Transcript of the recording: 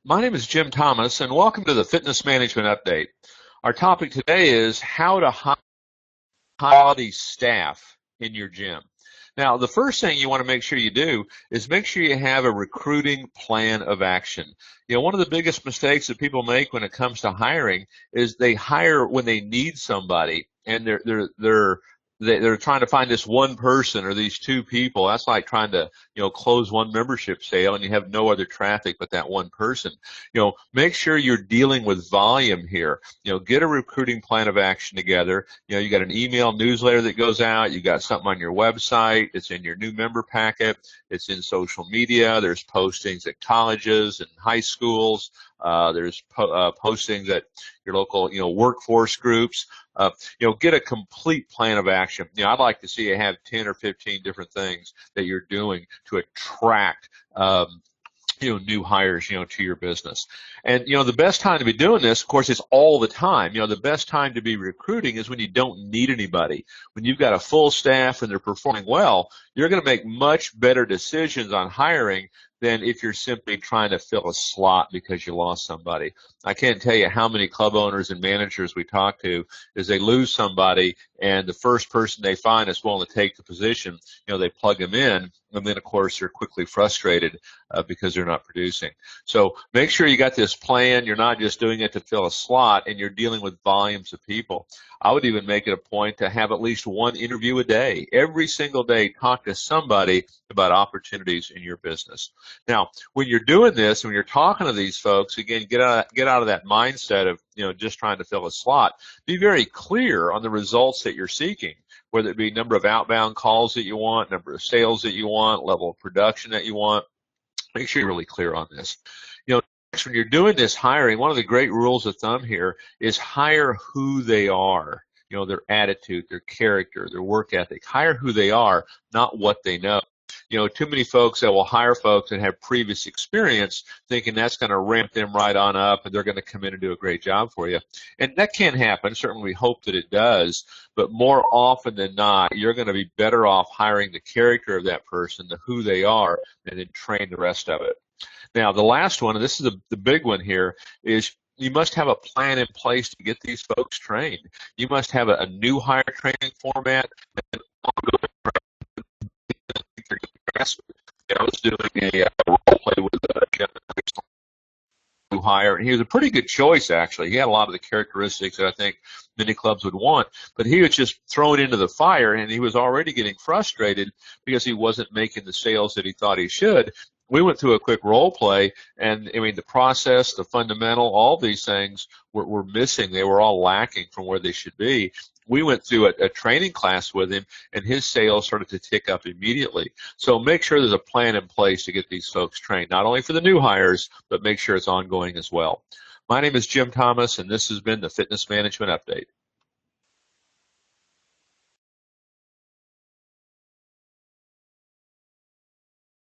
My name is Jim Thomas, and welcome to the Fitness Management Update. Our topic today is how to hire quality staff in your gym. Now, the first thing you want to make sure you do is make sure you have a recruiting plan of action. You know, one of the biggest mistakes that people make when it comes to hiring is they hire when they need somebody, and they're trying to find this one person or these two people. That's like trying to, close one membership sale and you have no other traffic but that one person. Make sure you're dealing with volume here. Get a recruiting plan of action together. You got an email newsletter that goes out. You got something on your website. It's in your new member packet. It's in social media. There's postings at colleges and high schools. There's postings at your local, workforce groups. Get a complete plan of action. I'd like to see you have 10 or 15 different things that you're doing to attract, new hires, to your business. And, the best time to be doing this, of course, is all the time. The best time to be recruiting is when you don't need anybody. When you've got a full staff and they're performing well, you're going to make much better decisions on hiring than if you're simply trying to fill a slot because you lost somebody. I can't tell you how many club owners and managers we talk to is they lose somebody and the first person they find is willing to take the position, they plug them in, and then of course they're quickly frustrated because they're not producing. So make sure you got this plan. You're not just doing it to fill a slot, and you're dealing with volumes of people. I would even make it a point to have at least one interview a day. Every single day, talk to somebody about opportunities in your business. Now, when you're doing this, when you're talking to these folks, again, get out of that mindset of, just trying to fill a slot. Be very clear on the results that you're seeking, whether it be number of outbound calls that you want, number of sales that you want, level of production that you want. Make sure you're really clear on this. Next, when you're doing this hiring, one of the great rules of thumb here is hire who they are. Their attitude, their character, their work ethic. Hire who they are, not what they know. Too many folks that will hire folks that have previous experience thinking that's going to ramp them right on up and they're going to come in and do a great job for you. And that can happen. Certainly we hope that it does. But more often than not, you're going to be better off hiring the character of that person, the who they are, and then train the rest of it. Now, the last one, and this is the big one here, is you must have a plan in place to get these folks trained. You must have a new hire training format and ongoing. I was doing a role play with a new hire, and he was a pretty good choice, actually. He had a lot of the characteristics that I think many clubs would want, but he was just thrown into the fire, and he was already getting frustrated because he wasn't making the sales that he thought he should. We went through a quick role play, and I mean, the process, the fundamental, all these things were missing. They were all lacking from where they should be. We went through a training class with him, and his sales started to tick up immediately. So make sure there's a plan in place to get these folks trained, not only for the new hires, but make sure it's ongoing as well. My name is Jim Thomas, and this has been the Fitness Management Update.